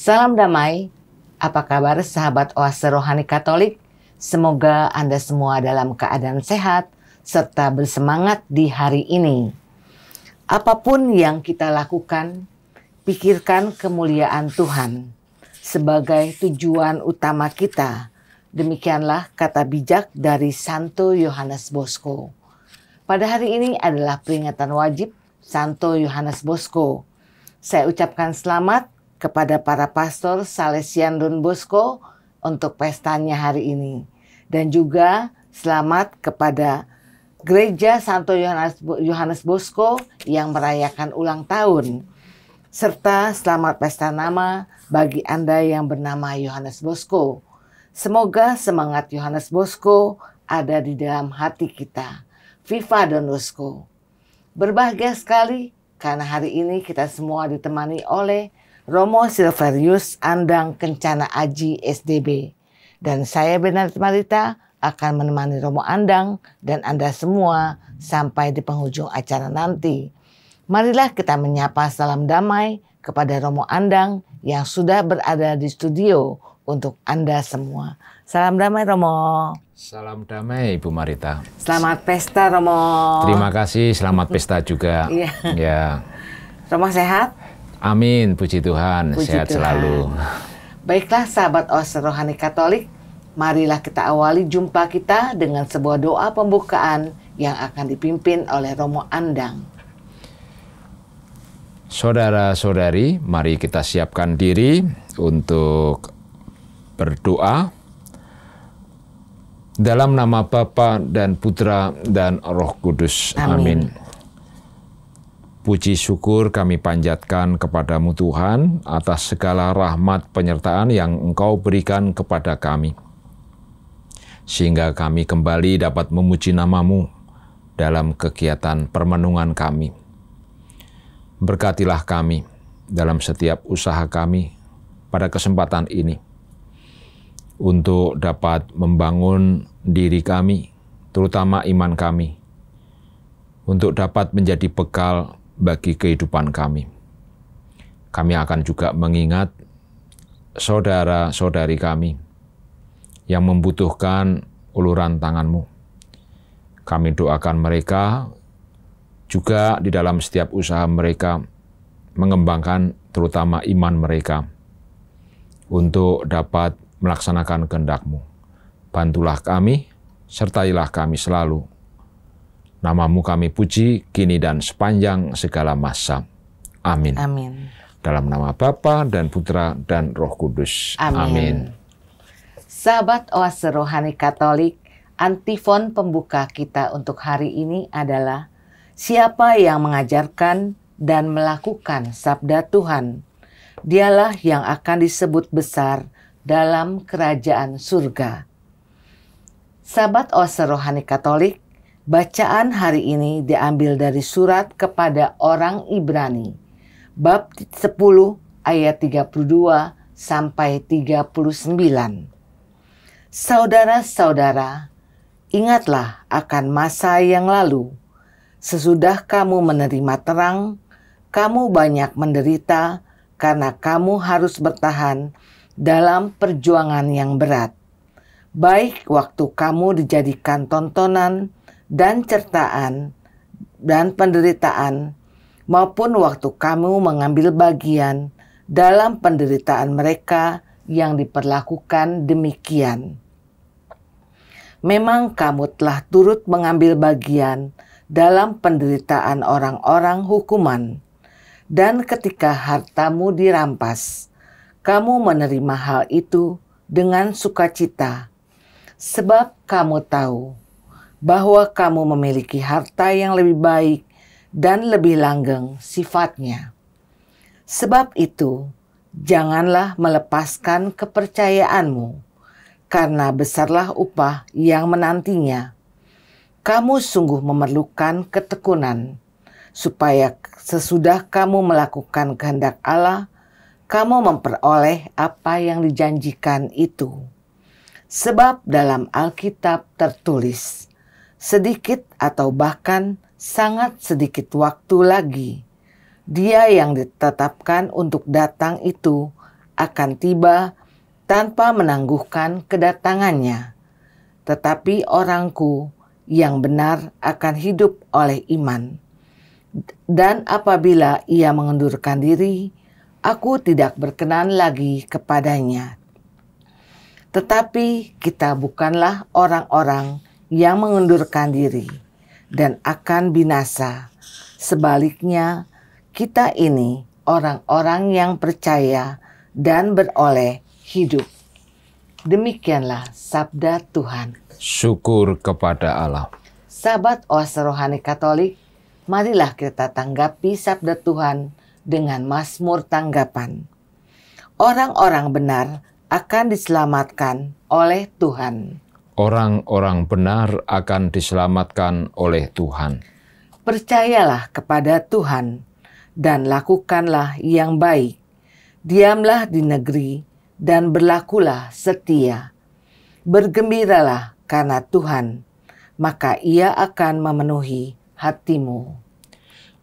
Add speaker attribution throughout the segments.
Speaker 1: Salam damai, apa kabar sahabat Oase Rohani Katolik? Semoga Anda semua dalam keadaan sehat serta bersemangat di hari ini. Apapun yang kita lakukan, pikirkan kemuliaan Tuhan sebagai tujuan utama kita. Demikianlah kata bijak dari Santo Yohanes Bosco. Pada hari ini adalah peringatan wajib Santo Yohanes Bosco. Saya ucapkan selamat kepada para pastor Salesian Don Bosco untuk pestanya hari ini. Dan juga selamat kepada Gereja Santo Yohanes Bosco yang merayakan ulang tahun. Serta selamat pesta nama bagi Anda yang bernama Yohanes Bosco. Semoga semangat Yohanes Bosco ada di dalam hati kita. Viva Don Bosco. Berbahagia sekali karena hari ini kita semua ditemani oleh Romo Silverius Andang Kencana Aji SDB. Dan saya Bernadette Marita akan menemani Romo Andang dan Anda semua sampai di penghujung acara nanti. Marilah kita menyapa salam damai kepada Romo Andang yang sudah berada di studio untuk Anda semua. Salam damai Romo.
Speaker 2: Salam damai Ibu Marita.
Speaker 1: Selamat pesta Romo.
Speaker 2: Terima kasih, selamat pesta juga.
Speaker 1: Iya.
Speaker 2: Ya.
Speaker 1: Romo sehat?
Speaker 2: Amin, puji Tuhan,
Speaker 1: Puji
Speaker 2: sehat
Speaker 1: Tuhan.
Speaker 2: selalu.
Speaker 1: Baiklah sahabat Oase Rohani Katolik, marilah kita awali jumpa kita dengan sebuah doa pembukaan yang akan dipimpin oleh Romo Andang.
Speaker 2: Saudara-saudari, mari kita siapkan diri untuk berdoa. Dalam nama Bapa dan Putra dan Roh Kudus. Amin. Puji syukur kami panjatkan kepadamu Tuhan atas segala rahmat penyertaan yang Engkau berikan kepada kami. Sehingga kami kembali dapat memuji namamu dalam kegiatan permenungan kami. Berkatilah kami dalam setiap usaha kami pada kesempatan ini. Untuk dapat membangun diri kami, terutama iman kami. Untuk dapat menjadi bekal bagi kehidupan kami. Kami akan juga mengingat saudara-saudari kami yang membutuhkan uluran tangan-Mu. Kami doakan mereka juga di dalam setiap usaha mereka mengembangkan terutama iman mereka untuk dapat melaksanakan kehendak-Mu. Bantulah kami, sertailah kami selalu. Namamu kami puji, kini dan sepanjang segala masa. Amin.
Speaker 1: Amin.
Speaker 2: Dalam nama Bapa dan Putra dan Roh Kudus. Amin.
Speaker 1: Sahabat Oase Rohani Katolik, antifon pembuka kita untuk hari ini adalah siapa yang mengajarkan dan melakukan sabda Tuhan, dialah yang akan disebut besar dalam kerajaan surga. Sahabat Oase Rohani Katolik, bacaan hari ini diambil dari surat kepada orang Ibrani, bab 10 ayat 32 sampai 39. Saudara-saudara, ingatlah akan masa yang lalu. Sesudah kamu menerima terang, kamu banyak menderita karena kamu harus bertahan dalam perjuangan yang berat. Baik waktu kamu dijadikan tontonan dan certaan dan penderitaan, maupun waktu kamu mengambil bagian dalam penderitaan mereka yang diperlakukan demikian. Memang kamu telah turut mengambil bagian dalam penderitaan orang-orang hukuman, dan ketika hartamu dirampas, kamu menerima hal itu dengan sukacita, sebab kamu tahu bahwa kamu memiliki harta yang lebih baik dan lebih langgeng sifatnya. Sebab itu, janganlah melepaskan kepercayaanmu, karena besarlah upah yang menantinya. Kamu sungguh memerlukan ketekunan, supaya sesudah kamu melakukan kehendak Allah, kamu memperoleh apa yang dijanjikan itu. Sebab dalam Alkitab tertulis, sedikit atau bahkan sangat sedikit waktu lagi, Dia yang ditetapkan untuk datang itu akan tiba tanpa menangguhkan kedatangannya. Tetapi orangku yang benar akan hidup oleh iman. Dan apabila ia mengundurkan diri, aku tidak berkenan lagi kepadanya. Tetapi kita bukanlah orang-orang yang mengundurkan diri dan akan binasa. Sebaliknya, kita ini orang-orang yang percaya dan beroleh hidup. Demikianlah sabda Tuhan.
Speaker 2: Syukur kepada Allah.
Speaker 1: Sahabat Oase Rohani Katolik, marilah kita tanggapi sabda Tuhan dengan mazmur tanggapan. Orang-orang benar akan diselamatkan oleh Tuhan.
Speaker 2: Orang-orang benar akan diselamatkan oleh Tuhan.
Speaker 1: Percayalah kepada Tuhan dan lakukanlah yang baik. Diamlah di negeri dan berlakulah setia. Bergembiralah karena Tuhan, maka Ia akan memenuhi hatimu.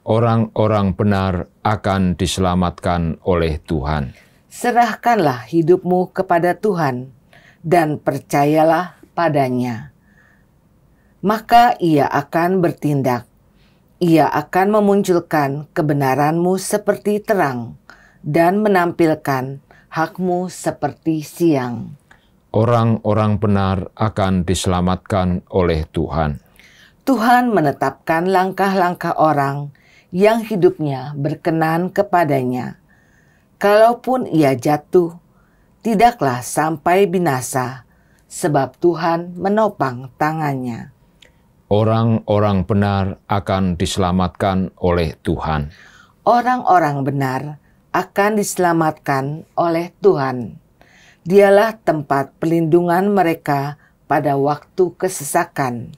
Speaker 2: Orang-orang benar akan diselamatkan oleh Tuhan.
Speaker 1: Serahkanlah hidupmu kepada Tuhan dan percayalah padanya. Maka Ia akan bertindak. Ia akan memunculkan kebenaranmu seperti terang dan menampilkan hakmu seperti siang.
Speaker 2: Orang-orang benar akan diselamatkan oleh Tuhan.
Speaker 1: Tuhan menetapkan langkah-langkah orang yang hidupnya berkenan kepadanya. Kalaupun ia jatuh, tidaklah sampai binasa, sebab Tuhan menopang tangannya.
Speaker 2: Orang-orang benar akan diselamatkan oleh Tuhan.
Speaker 1: Orang-orang benar akan diselamatkan oleh Tuhan. Dialah tempat perlindungan mereka pada waktu kesesakan.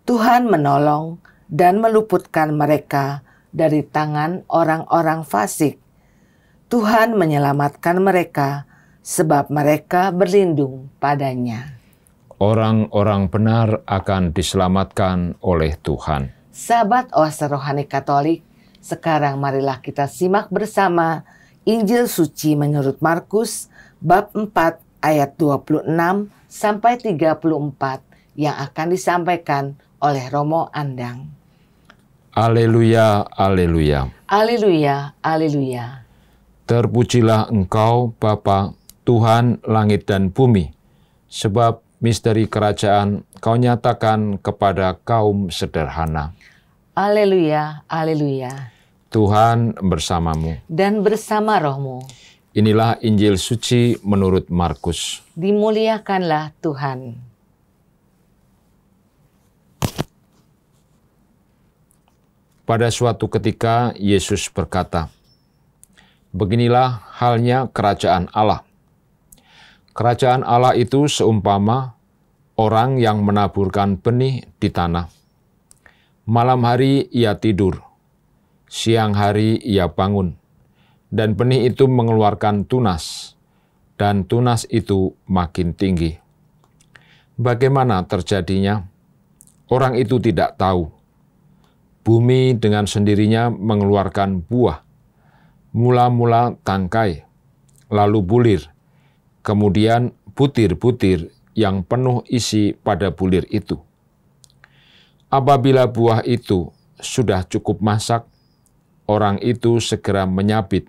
Speaker 1: Tuhan menolong dan meluputkan mereka dari tangan orang-orang fasik. Tuhan menyelamatkan mereka sebab mereka berlindung padanya.
Speaker 2: Orang-orang benar akan diselamatkan oleh Tuhan.
Speaker 1: Sahabat Oase Rohani Katolik, sekarang marilah kita simak bersama Injil Suci menurut Markus bab 4 ayat 26 sampai 34 yang akan disampaikan oleh Romo Andang.
Speaker 2: Haleluya, haleluya.
Speaker 1: Haleluya, haleluya.
Speaker 2: Terpujilah Engkau, Bapa, Tuhan langit dan bumi, sebab misteri kerajaan Kau nyatakan kepada kaum sederhana.
Speaker 1: Haleluya, haleluya.
Speaker 2: Tuhan bersamamu.
Speaker 1: Dan bersama rohmu.
Speaker 2: Inilah Injil Suci menurut Markus.
Speaker 1: Dimuliakanlah Tuhan.
Speaker 2: Pada suatu ketika Yesus berkata, "Beginilah halnya kerajaan Allah. Kerajaan Allah itu seumpama orang yang menaburkan benih di tanah. Malam hari ia tidur, siang hari ia bangun, dan benih itu mengeluarkan tunas, dan tunas itu makin tinggi. Bagaimana terjadinya? Orang itu tidak tahu. Bumi dengan sendirinya mengeluarkan buah, mula-mula tangkai, lalu bulir, kemudian butir-butir yang penuh isi pada bulir itu. Apabila buah itu sudah cukup masak, orang itu segera menyabit,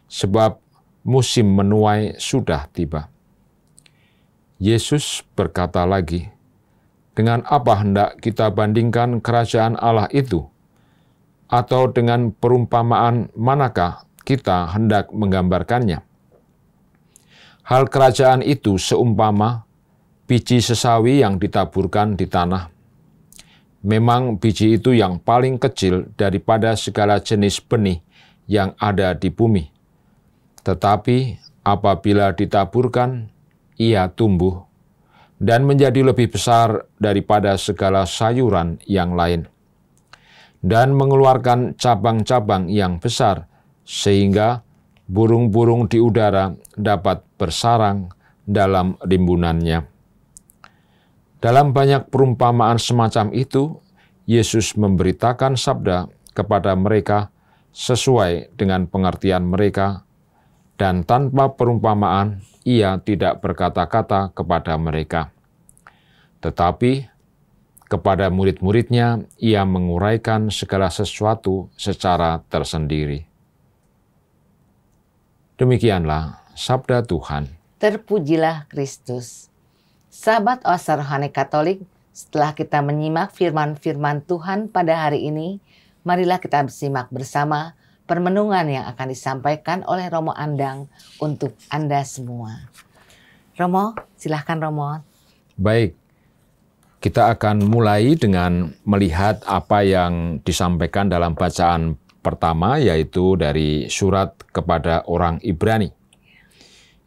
Speaker 2: sebab musim menuai sudah tiba." Yesus berkata lagi, "Dengan apa hendak kita bandingkan kerajaan Allah itu? Atau dengan perumpamaan manakah kita hendak menggambarkannya? Hal kerajaan itu seumpama biji sesawi yang ditaburkan di tanah. Memang biji itu yang paling kecil daripada segala jenis benih yang ada di bumi. Tetapi apabila ditaburkan, ia tumbuh dan menjadi lebih besar daripada segala sayuran yang lain, dan mengeluarkan cabang-cabang yang besar, sehingga burung-burung di udara dapat bersarang dalam rimbunannya." Dalam banyak perumpamaan semacam itu, Yesus memberitakan sabda kepada mereka sesuai dengan pengertian mereka, dan tanpa perumpamaan ia tidak berkata-kata kepada mereka. Tetapi kepada murid-muridnya ia menguraikan segala sesuatu secara tersendiri. Demikianlah sabda Tuhan.
Speaker 1: Terpujilah Kristus. Sahabat Oase Rohani Katolik, setelah kita menyimak firman-firman Tuhan pada hari ini, marilah kita simak bersama permenungan yang akan disampaikan oleh Romo Andang untuk Anda semua. Romo, silahkan Romo.
Speaker 2: Baik, kita akan mulai dengan melihat apa yang disampaikan dalam bacaan pertama, yaitu dari surat kepada orang Ibrani.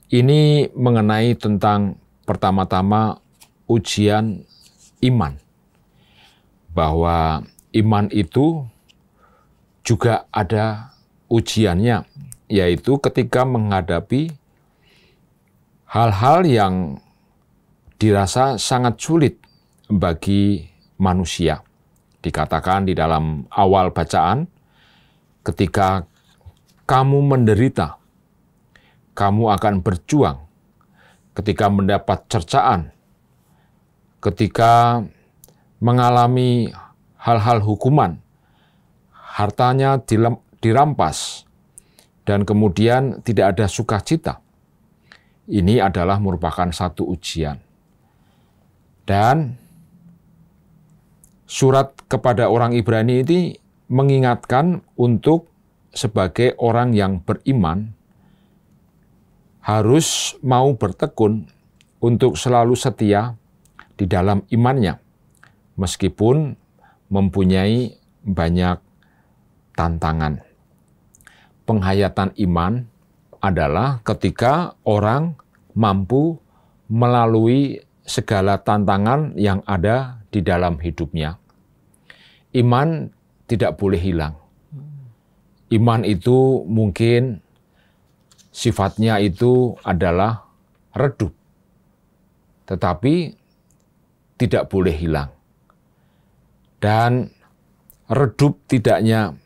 Speaker 2: Ini mengenai tentang pertama-tama ujian iman. Bahwa iman itu juga ada ujiannya, yaitu ketika menghadapi hal-hal yang dirasa sangat sulit bagi manusia. Dikatakan di dalam awal bacaan, ketika kamu menderita, kamu akan berjuang. Ketika mendapat cercaan, ketika mengalami hal-hal hukuman, hartanya dirampas, dan kemudian tidak ada sukacita. Ini adalah merupakan satu ujian. Dan surat kepada orang Ibrani ini mengingatkan untuk sebagai orang yang beriman harus mau bertekun untuk selalu setia di dalam imannya, meskipun mempunyai banyak tantangan. Penghayatan iman adalah ketika orang mampu melalui segala tantangan yang ada di dalam hidupnya. Iman tidak boleh hilang. Iman itu mungkin sifatnya itu adalah redup, tetapi tidak boleh hilang. Dan redup tidaknya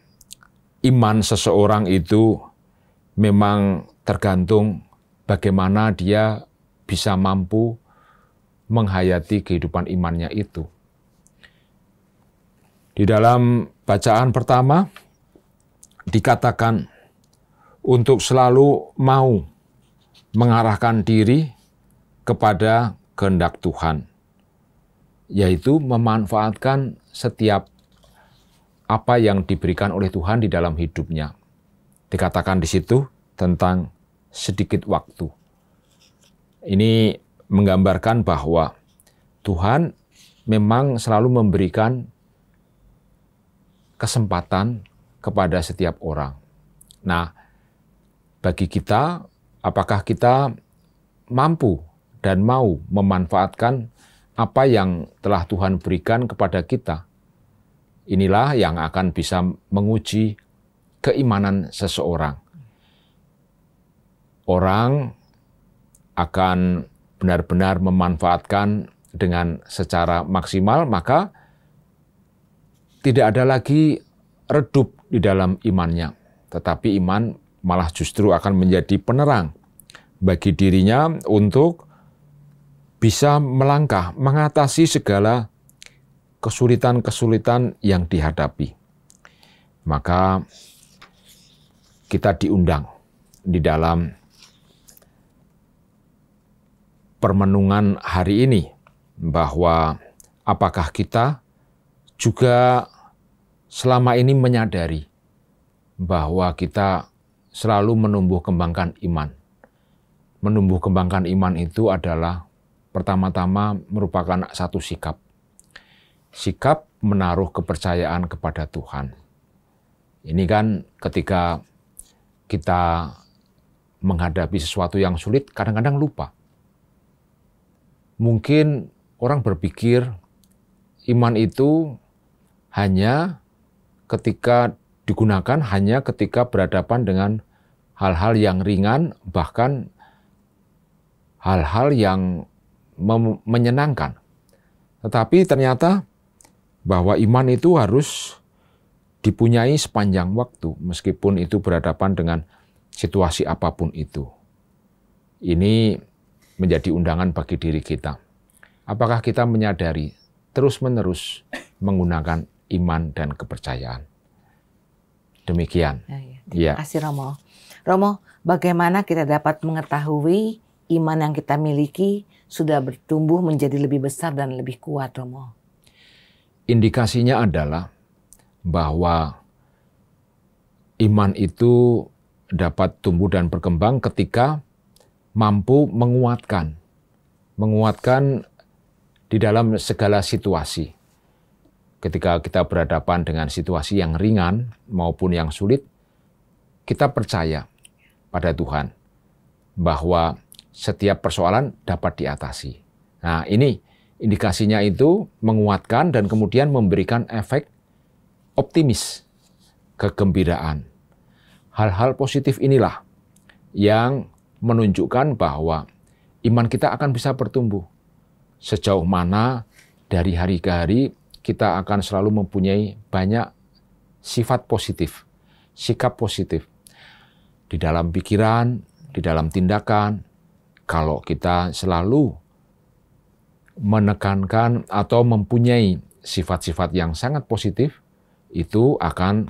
Speaker 2: iman seseorang itu memang tergantung bagaimana dia bisa mampu menghayati kehidupan imannya itu. Di dalam bacaan pertama dikatakan untuk selalu mau mengarahkan diri kepada kehendak Tuhan, yaitu memanfaatkan setiap apa yang diberikan oleh Tuhan di dalam hidupnya. Dikatakan di situ tentang sedikit waktu. Ini menggambarkan bahwa Tuhan memang selalu memberikan kesempatan kepada setiap orang. Nah, bagi kita, apakah kita mampu dan mau memanfaatkan apa yang telah Tuhan berikan kepada kita? Inilah yang akan bisa menguji keimanan seseorang. Orang akan benar-benar memanfaatkan dengan secara maksimal, maka tidak ada lagi redup di dalam imannya. Tetapi iman malah justru akan menjadi penerang bagi dirinya untuk bisa melangkah, mengatasi segala kesulitan-kesulitan yang dihadapi. Maka kita diundang di dalam permenungan hari ini bahwa apakah kita juga selama ini menyadari bahwa kita selalu menumbuh kembangkan iman. Menumbuh kembangkan iman itu adalah pertama-tama merupakan satu sikap. Sikap menaruh kepercayaan kepada Tuhan. Ini kan ketika kita menghadapi sesuatu yang sulit, kadang-kadang lupa. Mungkin orang berpikir iman itu hanya ketika digunakan hanya ketika berhadapan dengan hal-hal yang ringan, bahkan hal-hal yang menyenangkan. Tetapi ternyata bahwa iman itu harus dipunyai sepanjang waktu, meskipun itu berhadapan dengan situasi apapun itu. Ini menjadi undangan bagi diri kita. Apakah kita menyadari terus-menerus menggunakan iman dan kepercayaan? Demikian.
Speaker 1: Terima kasih Romo. Romo, bagaimana kita dapat mengetahui iman yang kita miliki sudah bertumbuh menjadi lebih besar dan lebih kuat, Romo?
Speaker 2: Indikasinya adalah bahwa iman itu dapat tumbuh dan berkembang ketika mampu menguatkan di dalam segala situasi. Ketika kita berhadapan dengan situasi yang ringan maupun yang sulit, kita percaya pada Tuhan bahwa setiap persoalan dapat diatasi. Nah, ini indikasinya itu menguatkan dan kemudian memberikan efek optimis, kegembiraan. Hal-hal positif inilah yang menunjukkan bahwa iman kita akan bisa bertumbuh. Sejauh mana dari hari ke hari kita akan selalu mempunyai banyak sifat positif, sikap positif. Di dalam pikiran, di dalam tindakan, kalau kita selalu menekankan atau mempunyai sifat-sifat yang sangat positif, itu akan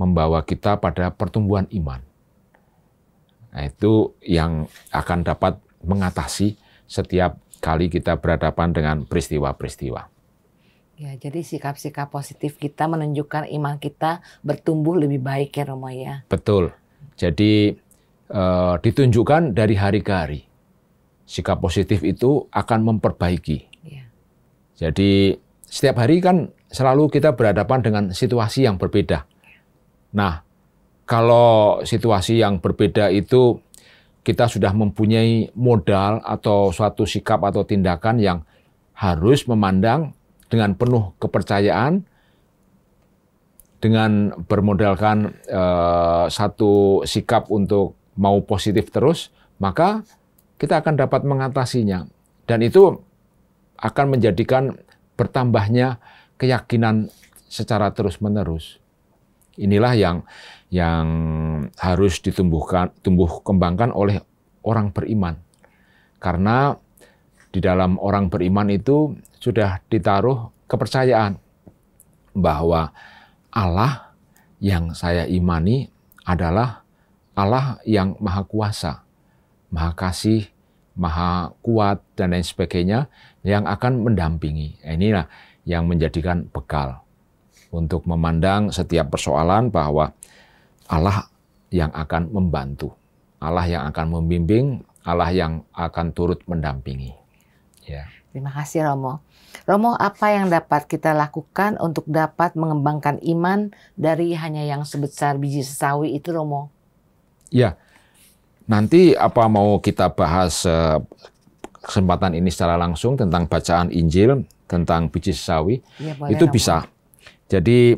Speaker 2: membawa kita pada pertumbuhan iman. Nah, itu yang akan dapat mengatasi setiap kali kita berhadapan dengan peristiwa-peristiwa.
Speaker 1: Ya, jadi sikap-sikap positif kita menunjukkan iman kita bertumbuh lebih baik ya Romo ya.
Speaker 2: Betul. Jadi ditunjukkan dari hari ke hari. Sikap positif itu akan memperbaiki. Ya. Jadi setiap hari kan selalu kita berhadapan dengan situasi yang berbeda. Nah, kalau situasi yang berbeda itu kita sudah mempunyai modal atau suatu sikap atau tindakan yang harus memandang dengan penuh kepercayaan, dengan bermodalkan satu sikap untuk mau positif terus, maka kita akan dapat mengatasinya. Dan itu akan menjadikan bertambahnya keyakinan secara terus-menerus. Inilah yang harus tumbuh kembangkan oleh orang beriman. Karena di dalam orang beriman itu sudah ditaruh kepercayaan bahwa Allah yang saya imani adalah Allah yang maha kuasa, maha kasih, maha kuat, dan lain sebagainya yang akan mendampingi. Inilah yang menjadikan bekal untuk memandang setiap persoalan bahwa Allah yang akan membantu, Allah yang akan membimbing, Allah yang akan turut mendampingi. Ya.
Speaker 1: Terima kasih Romo. Romo, apa yang dapat kita lakukan untuk dapat mengembangkan iman dari hanya yang sebesar biji sesawi itu, Romo?
Speaker 2: Ya, nanti apa mau kita bahas kesempatan ini secara langsung tentang bacaan Injil, tentang biji sesawi, ya, boleh, itu Romo. Bisa. Jadi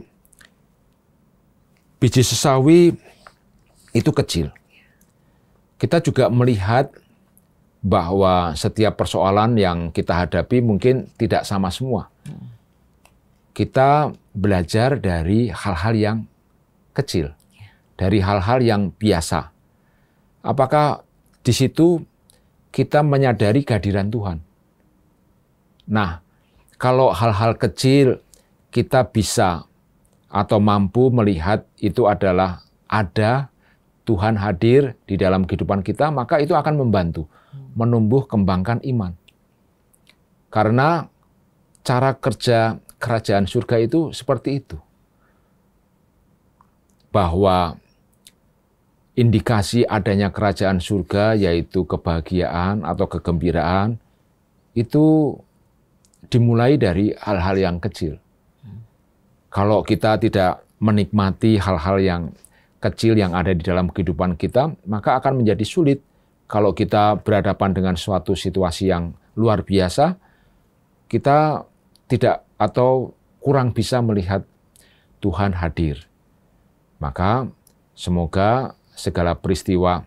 Speaker 2: biji sesawi itu kecil. Kita juga melihat bahwa setiap persoalan yang kita hadapi mungkin tidak sama semua. Kita belajar dari hal-hal yang kecil, dari hal-hal yang biasa. Apakah di situ kita menyadari kehadiran Tuhan? Nah, kalau hal-hal kecil kita bisa atau mampu melihat itu adalah ada Tuhan hadir di dalam kehidupan kita, maka itu akan membantu menumbuh kembangkan iman. Karena cara kerja kerajaan surga itu seperti itu. Bahwa indikasi adanya kerajaan surga yaitu kebahagiaan atau kegembiraan itu dimulai dari hal-hal yang kecil. Kalau kita tidak menikmati hal-hal yang kecil yang ada di dalam kehidupan kita, maka akan menjadi sulit kalau kita berhadapan dengan suatu situasi yang luar biasa, kita tidak atau kurang bisa melihat Tuhan hadir. Maka semoga segala peristiwa,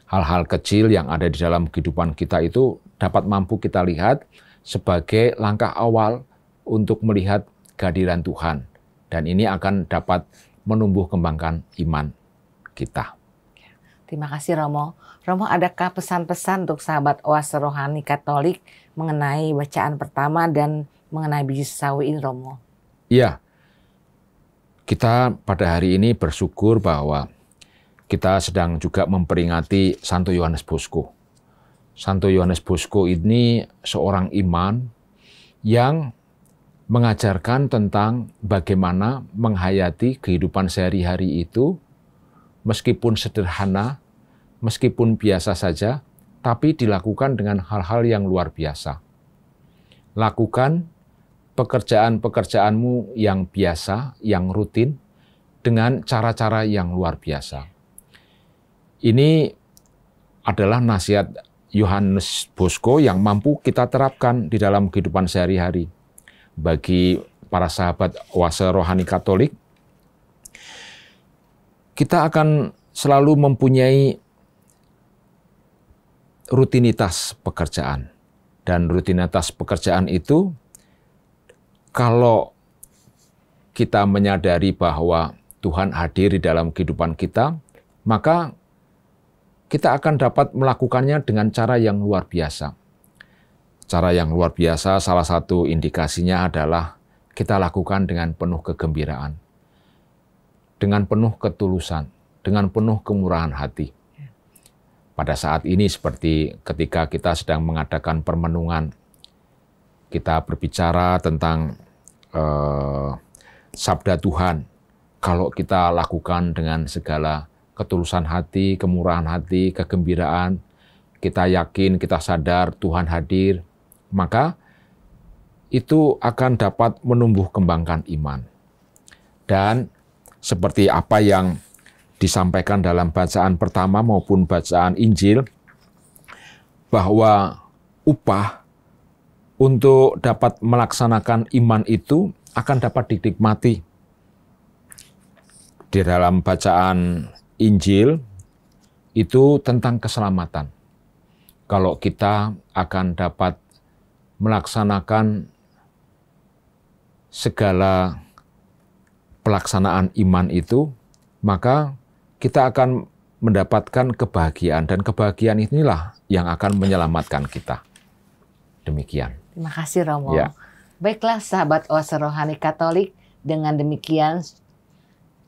Speaker 2: hal-hal kecil yang ada di dalam kehidupan kita itu dapat mampu kita lihat sebagai langkah awal untuk melihat kehadiran Tuhan. Dan ini akan dapat menumbuh kembangkan iman kita.
Speaker 1: Terima kasih Romo. Romo, adakah pesan-pesan untuk sahabat Oase Rohani Katolik mengenai bacaan pertama dan mengenai biji sawi ini, Romo?
Speaker 2: Iya, kita pada hari ini bersyukur bahwa kita sedang juga memperingati Santo Yohanes Bosco. Santo Yohanes Bosco ini seorang imam yang mengajarkan tentang bagaimana menghayati kehidupan sehari-hari itu, meskipun sederhana, meskipun biasa saja, tapi dilakukan dengan hal-hal yang luar biasa. Lakukan pekerjaan-pekerjaanmu yang biasa, yang rutin, dengan cara-cara yang luar biasa. Ini adalah nasihat Yohanes Bosco yang mampu kita terapkan di dalam kehidupan sehari-hari. Bagi para sahabat Oase Rohani Katolik, kita akan selalu mempunyai rutinitas pekerjaan. Dan rutinitas pekerjaan itu, kalau kita menyadari bahwa Tuhan hadir di dalam kehidupan kita, maka kita akan dapat melakukannya dengan cara yang luar biasa. Cara yang luar biasa, salah satu indikasinya adalah kita lakukan dengan penuh kegembiraan, dengan penuh ketulusan, dengan penuh kemurahan hati. Pada saat ini seperti ketika kita sedang mengadakan permenungan, kita berbicara tentang sabda Tuhan. Kalau kita lakukan dengan segala ketulusan hati, kemurahan hati, kegembiraan, kita yakin, kita sadar Tuhan hadir, maka itu akan dapat menumbuh kembangkan iman. Dan seperti apa yang disampaikan dalam bacaan pertama maupun bacaan Injil, bahwa upah untuk dapat melaksanakan iman itu akan dapat dinikmati. Di dalam bacaan Injil itu tentang keselamatan. Kalau kita akan dapat melaksanakan segala pelaksanaan iman itu, maka kita akan mendapatkan kebahagiaan, dan kebahagiaan inilah yang akan menyelamatkan kita. Demikian.
Speaker 1: Terima kasih Romo.
Speaker 2: Ya.
Speaker 1: Baiklah sahabat Oase Rohani Katolik, dengan demikian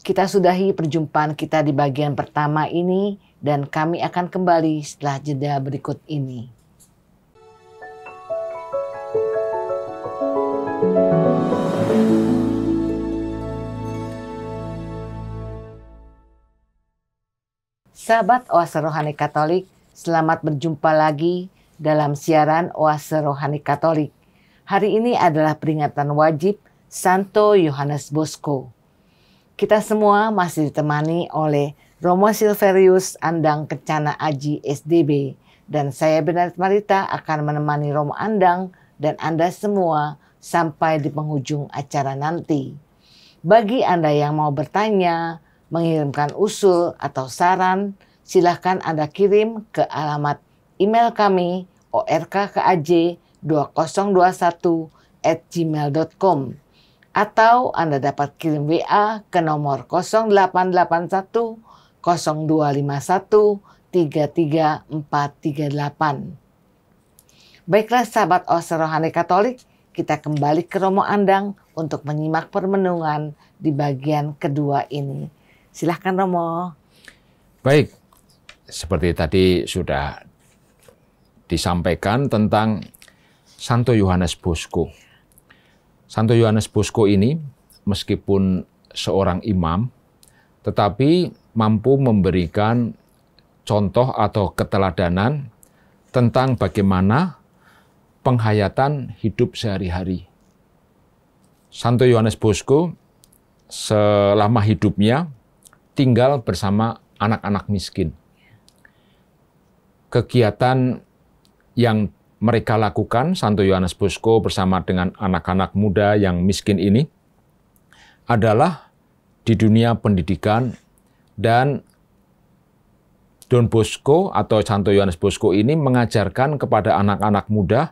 Speaker 1: kita sudahi perjumpaan kita di bagian pertama ini, dan kami akan kembali setelah jeda berikut ini. Sahabat Oase Rohani Katolik, selamat berjumpa lagi dalam siaran Oase Rohani Katolik. Hari ini adalah peringatan wajib Santo Yohanes Bosco. Kita semua masih ditemani oleh Romo Silverius Andang Kencana Aji SDB, dan saya Bernadette Marita akan menemani Romo Andang dan Anda semua sampai di penghujung acara nanti. Bagi Anda yang mau bertanya, mengirimkan usul atau saran, silahkan Anda kirim ke alamat email kami orkaj2021@gmail.com, atau Anda dapat kirim WA ke nomor 0881 0251 33438. Baiklah sahabat Oase Rohani Katolik, kita kembali ke Romo Andang untuk menyimak permenungan di bagian kedua ini. Silahkan Romo.
Speaker 2: Baik, seperti tadi sudah disampaikan tentang Santo Yohanes Bosco. Santo Yohanes Bosco ini meskipun seorang imam, tetapi mampu memberikan contoh atau keteladanan tentang bagaimana penghayatan hidup sehari-hari. Santo Yohanes Bosco selama hidupnya tinggal bersama anak-anak miskin. Kegiatan yang mereka lakukan, Santo Yohanes Bosco bersama dengan anak-anak muda yang miskin ini, adalah di dunia pendidikan, dan Don Bosco atau Santo Yohanes Bosco ini mengajarkan kepada anak-anak muda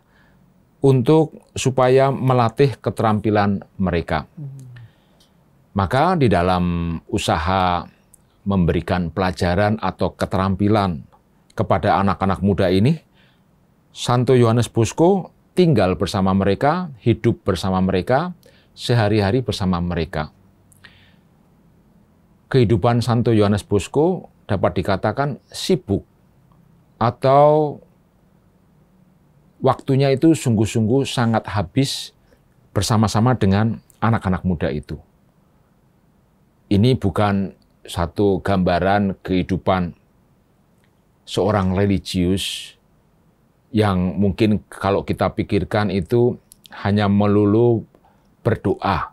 Speaker 2: untuk supaya melatih keterampilan mereka. Maka di dalam usaha memberikan pelajaran atau keterampilan kepada anak-anak muda ini, Santo Yohanes Bosco tinggal bersama mereka, hidup bersama mereka, sehari-hari bersama mereka. Kehidupan Santo Yohanes Bosco dapat dikatakan sibuk atau waktunya itu sungguh-sungguh sangat habis bersama-sama dengan anak-anak muda itu. Ini bukan satu gambaran kehidupan seorang religius yang mungkin kalau kita pikirkan itu hanya melulu berdoa.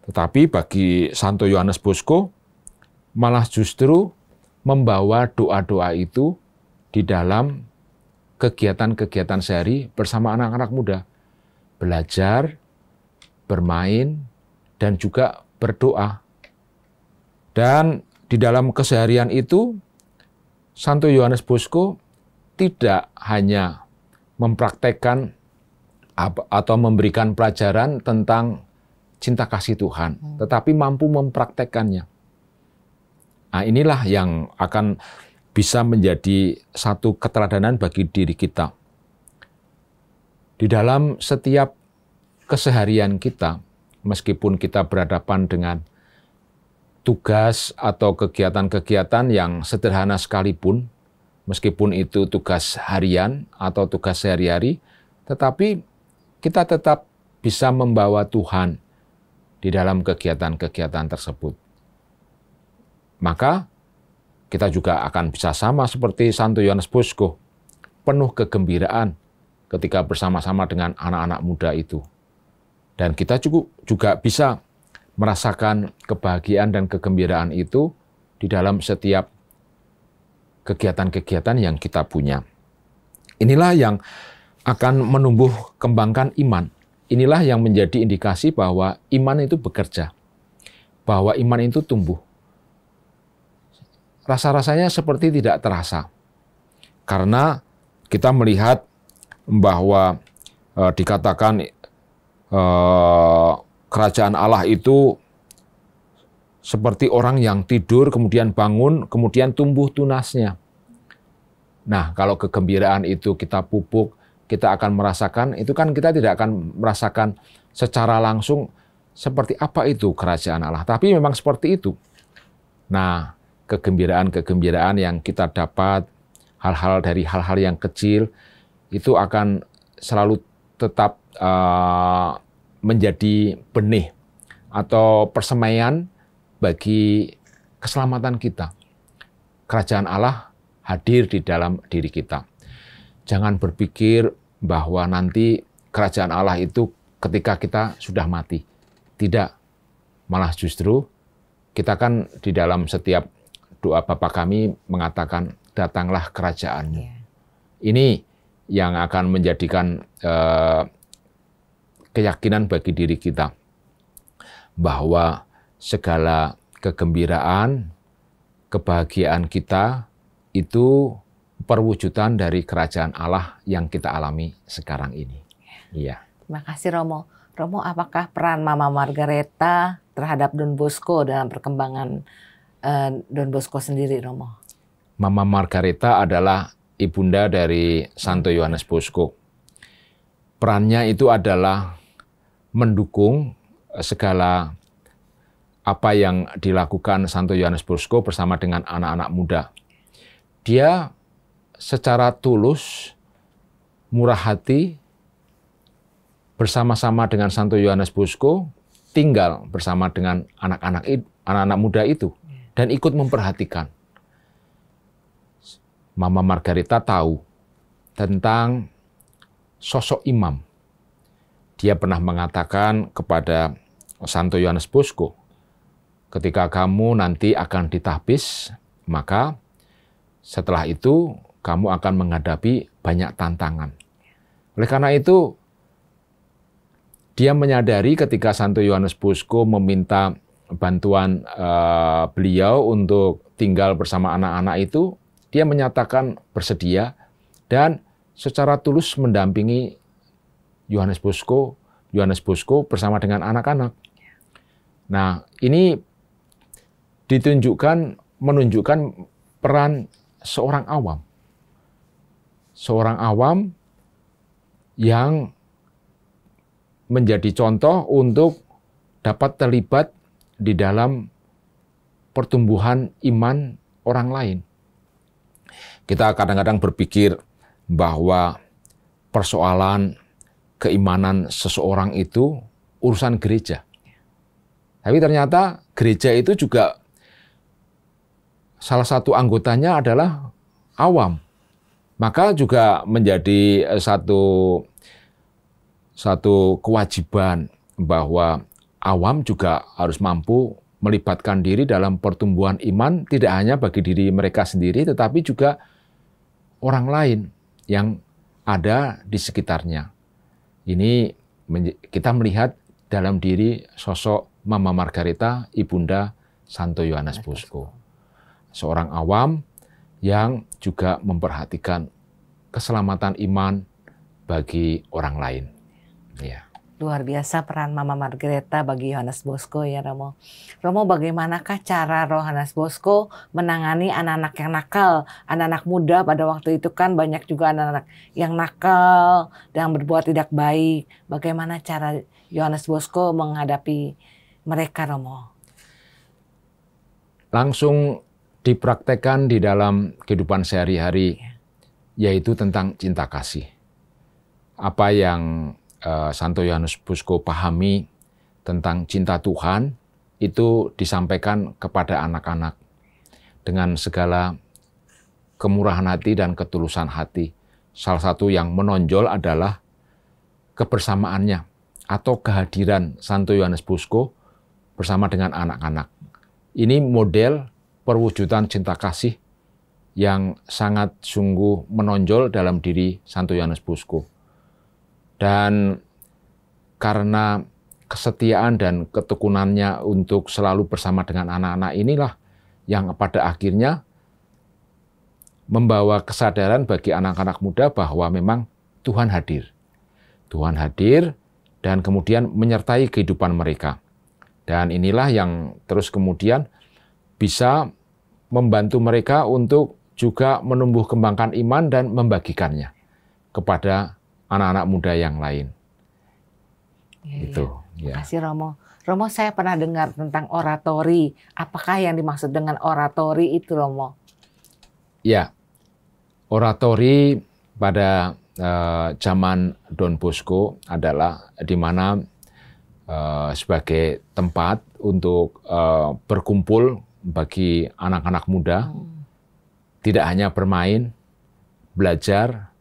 Speaker 2: Tetapi bagi Santo Yohanes Bosco malah justru membawa doa-doa itu di dalam kegiatan-kegiatan sehari bersama anak-anak muda. Belajar, bermain, dan juga berdoa. Dan di dalam keseharian itu, Santo Yohanes Bosco tidak hanya mempraktekkan atau memberikan pelajaran tentang cinta kasih Tuhan, tetapi mampu mempraktekkannya. Nah, inilah yang akan bisa menjadi satu keteladanan bagi diri kita. Di dalam setiap keseharian kita, meskipun kita berhadapan dengan tugas atau kegiatan-kegiatan yang sederhana sekalipun, meskipun itu tugas harian atau tugas sehari-hari, tetapi kita tetap bisa membawa Tuhan di dalam kegiatan-kegiatan tersebut. Maka kita juga akan bisa sama seperti Santo Yohanes Bosco, penuh kegembiraan ketika bersama-sama dengan anak-anak muda itu. Dan kita juga bisa merasakan kebahagiaan dan kegembiraan itu di dalam setiap kegiatan-kegiatan yang kita punya. Inilah yang akan menumbuh kembangkan iman. Inilah yang menjadi indikasi bahwa iman itu bekerja, bahwa iman itu tumbuh. Rasa-rasanya seperti tidak terasa. Karena kita melihat bahwa dikatakan kerajaan Allah itu seperti orang yang tidur, kemudian bangun, kemudian tumbuh tunasnya. Nah, kalau kegembiraan itu kita pupuk, kita akan merasakan, itu kan kita tidak akan merasakan secara langsung seperti apa itu kerajaan Allah. Tapi memang seperti itu. Nah, kegembiraan-kegembiraan yang kita dapat, hal-hal dari hal-hal yang kecil, itu akan selalu tetap menjadi benih atau persemaian bagi keselamatan kita. Kerajaan Allah hadir di dalam diri kita. Jangan berpikir bahwa nanti kerajaan Allah itu ketika kita sudah mati. Tidak. Malah justru kita kan di dalam setiap doa Bapa kami mengatakan, datanglah kerajaan-Mu. Ini yang akan menjadikan keyakinan bagi diri kita bahwa segala kegembiraan, kebahagiaan kita itu perwujudan dari kerajaan Allah yang kita alami sekarang ini. Iya.
Speaker 1: Terima kasih Romo. Romo, apakah peran Mama Margareta terhadap Don Bosco dalam perkembangan Don Bosco sendiri, Romo?
Speaker 2: Mama Margareta adalah ibunda dari Santo Yohanes Bosco. Perannya itu adalah mendukung segala apa yang dilakukan Santo Yohanes Bosco bersama dengan anak-anak muda. Dia secara tulus, murah hati, bersama-sama dengan Santo Yohanes Bosco, tinggal bersama dengan anak-anak muda itu, dan ikut memperhatikan. Mama Margareta tahu tentang sosok imam. Dia pernah mengatakan kepada Santo Yohanes Bosco, ketika kamu nanti akan ditahbis, maka setelah itu kamu akan menghadapi banyak tantangan. Oleh karena itu, dia menyadari ketika Santo Yohanes Bosco meminta bantuan beliau untuk tinggal bersama anak-anak itu, dia menyatakan bersedia dan secara tulus mendampingi Yohanes Bosco bersama dengan anak-anak. Nah, ini ditunjukkan menunjukkan peran seorang awam. Seorang awam yang menjadi contoh untuk dapat terlibat di dalam pertumbuhan iman orang lain. Kita kadang-kadang berpikir bahwa persoalan keimanan seseorang itu urusan gereja. Tapi ternyata gereja itu juga salah satu anggotanya adalah awam. Maka juga menjadi satu kewajiban bahwa awam juga harus mampu melibatkan diri dalam pertumbuhan iman, tidak hanya bagi diri mereka sendiri, tetapi juga orang lain yang ada di sekitarnya. Ini kita melihat dalam diri sosok Mama Margareta, Ibunda Santo Yohanes Bosco. Seorang awam yang juga memperhatikan keselamatan iman bagi orang lain. Ya.
Speaker 1: Luar biasa peran Mama Margareta bagi Yohanes Bosco ya Romo. Romo, bagaimanakah cara Yohanes Bosco menangani anak-anak yang nakal, anak-anak muda pada waktu itu kan banyak juga anak-anak yang nakal dan berbuat tidak baik. Bagaimana cara Yohanes Bosco menghadapi mereka, Romo?
Speaker 2: Langsung dipraktekkan di dalam kehidupan sehari-hari, yaitu tentang cinta kasih. Apa yang Santo Yohanes Bosco pahami tentang cinta Tuhan itu disampaikan kepada anak-anak dengan segala kemurahan hati dan ketulusan hati. Salah satu yang menonjol adalah kebersamaannya atau kehadiran Santo Yohanes Bosco bersama dengan anak-anak. Ini model perwujudan cinta kasih yang sangat sungguh menonjol dalam diri Santo Yohanes Bosco. Dan karena kesetiaan dan ketekunannya untuk selalu bersama dengan anak-anak inilah yang pada akhirnya membawa kesadaran bagi anak-anak muda bahwa memang Tuhan hadir. Tuhan hadir dan kemudian menyertai kehidupan mereka. Dan inilah yang terus kemudian bisa membantu mereka untuk juga menumbuh kembangkan iman dan membagikannya kepada anak-anak muda yang lain. Itu.
Speaker 1: Terima kasih Romo. Romo, saya pernah dengar tentang oratori. Apakah yang dimaksud dengan oratori itu, Romo?
Speaker 2: Ya, oratori pada zaman Don Bosco adalah di mana sebagai tempat untuk berkumpul bagi anak-anak muda, tidak hanya bermain, belajar,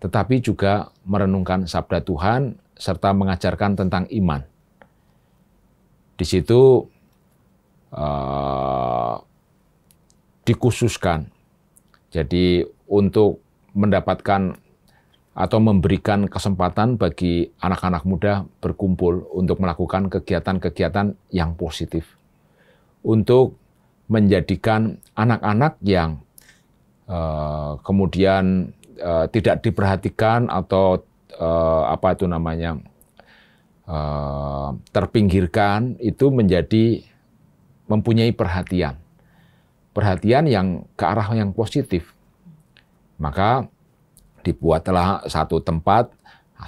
Speaker 2: tetapi juga merenungkan sabda Tuhan serta mengajarkan tentang iman. Di situ dikhususkan, jadi untuk mendapatkan atau memberikan kesempatan bagi anak-anak muda berkumpul untuk melakukan kegiatan-kegiatan yang positif, untuk menjadikan anak-anak yang kemudian tidak diperhatikan atau terpinggirkan itu menjadi mempunyai perhatian yang ke arah yang positif. Maka dibuatlah satu tempat,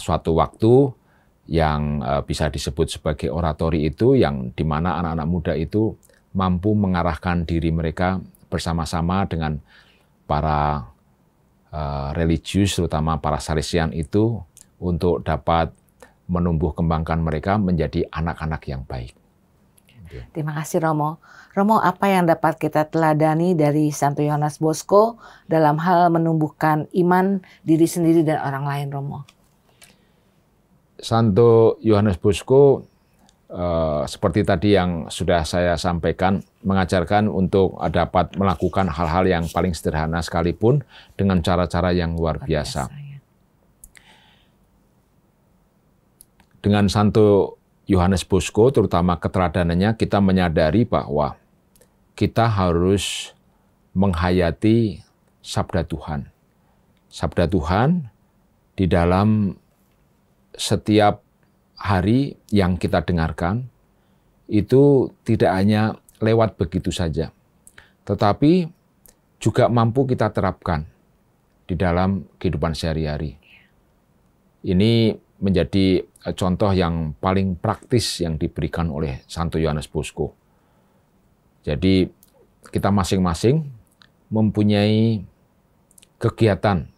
Speaker 2: suatu waktu yang bisa disebut sebagai oratori itu, yang di mana anak-anak muda itu mampu mengarahkan diri mereka bersama-sama dengan para religius, terutama para Salesian itu, untuk dapat menumbuh kembangkan mereka menjadi anak-anak yang baik.
Speaker 1: Terima kasih Romo. Romo, apa yang dapat kita teladani dari Santo Yohanes Bosco dalam hal menumbuhkan iman diri sendiri dan orang lain, Romo?
Speaker 2: Santo Yohanes Bosco seperti tadi yang sudah saya sampaikan, mengajarkan untuk dapat melakukan hal-hal yang paling sederhana sekalipun dengan cara-cara yang luar biasa. Dengan Santo Yohanes Bosco, terutama keteladanannya, kita menyadari bahwa kita harus menghayati sabda Tuhan. Sabda Tuhan di dalam setiap hari yang kita dengarkan, itu tidak hanya lewat begitu saja, tetapi juga mampu kita terapkan di dalam kehidupan sehari-hari. Ini menjadi contoh yang paling praktis yang diberikan oleh Santo Yohanes Bosco. Jadi kita masing-masing mempunyai kegiatan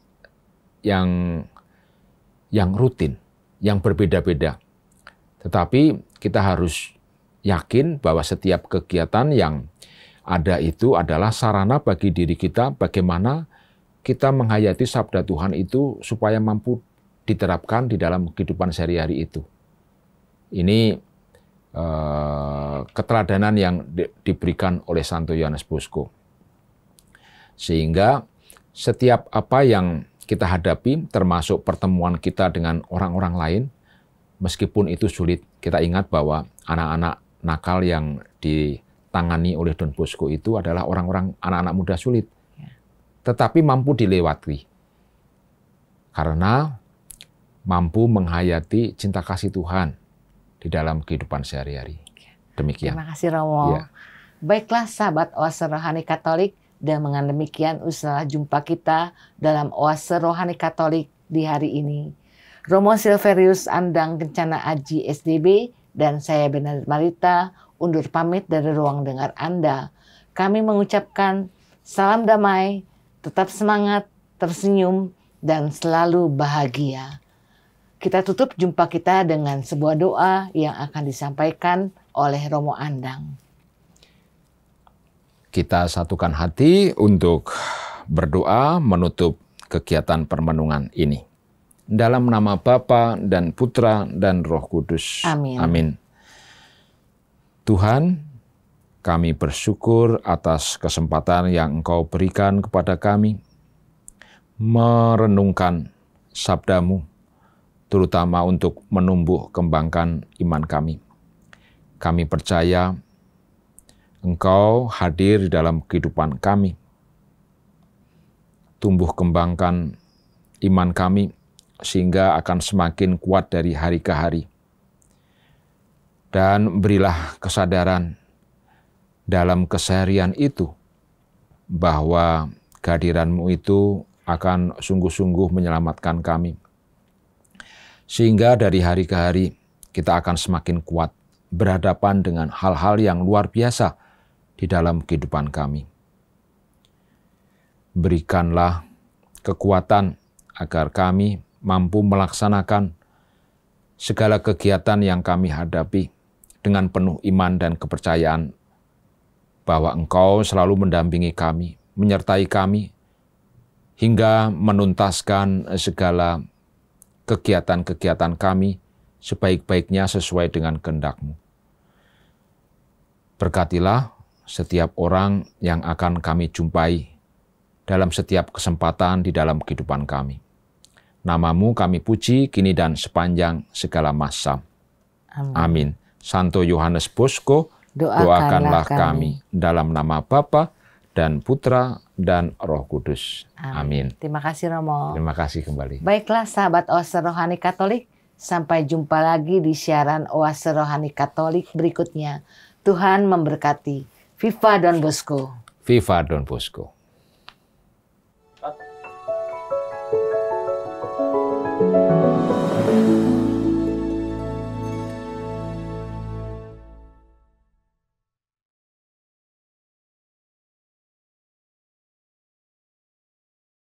Speaker 2: yang rutin, yang berbeda-beda. Tetapi kita harus yakin bahwa setiap kegiatan yang ada itu adalah sarana bagi diri kita bagaimana kita menghayati sabda Tuhan itu supaya mampu diterapkan di dalam kehidupan sehari-hari itu. Ini keteladanan yang diberikan oleh Santo Yohanes Bosco. Sehingga setiap apa yang kita hadapi, termasuk pertemuan kita dengan orang-orang lain, meskipun itu sulit, kita ingat bahwa anak-anak nakal yang ditangani oleh Don Bosco itu adalah orang-orang anak-anak muda sulit. Tetapi mampu dilewati. Karena mampu menghayati cinta kasih Tuhan di dalam kehidupan sehari-hari. Demikian.
Speaker 1: Terima kasih Romo.
Speaker 2: Ya.
Speaker 1: Baiklah sahabat Oase Rohani Katolik, dan dengan demikian usaha jumpa kita dalam Oase Rohani Katolik di hari ini. Romo Silverius Andang Kencana Aji SDB dan saya Bernadette Marita undur pamit dari ruang dengar Anda. Kami mengucapkan salam damai, tetap semangat, tersenyum, dan selalu bahagia. Kita tutup jumpa kita dengan sebuah doa yang akan disampaikan oleh Romo Andang.
Speaker 2: Kita satukan hati untuk berdoa menutup kegiatan permenungan ini. Dalam nama Bapa dan Putra dan Roh Kudus.
Speaker 1: Amin.
Speaker 2: Amin. Tuhan, kami bersyukur atas kesempatan yang Engkau berikan kepada kami merenungkan sabda-Mu, terutama untuk menumbuh kembangkan iman kami. Kami percaya Engkau hadir di dalam kehidupan kami. Tumbuh kembangkan iman kami sehingga akan semakin kuat dari hari ke hari. Dan berilah kesadaran dalam keseharian itu bahwa kehadiran-Mu itu akan sungguh-sungguh menyelamatkan kami. Sehingga dari hari ke hari kita akan semakin kuat berhadapan dengan hal-hal yang luar biasa di dalam kehidupan kami. Berikanlah kekuatan agar kami mampu melaksanakan segala kegiatan yang kami hadapi dengan penuh iman dan kepercayaan bahwa Engkau selalu mendampingi kami, menyertai kami, hingga menuntaskan segala kegiatan-kegiatan kami sebaik-baiknya sesuai dengan kehendak-Mu. Berkatilah setiap orang yang akan kami jumpai dalam setiap kesempatan di dalam kehidupan kami. Nama-Mu kami puji kini dan sepanjang segala masa. Amin. Santo Yohanes Bosco, doakanlah kami. Dalam nama Bapa dan Putra dan Roh Kudus. Amin.
Speaker 1: Terima kasih Romo.
Speaker 2: Terima kasih kembali.
Speaker 1: Baiklah sahabat Oase Rohani Katolik, sampai jumpa lagi di siaran Oase Rohani Katolik berikutnya. Tuhan memberkati. Viva Don Bosco.
Speaker 2: Viva Don Bosco.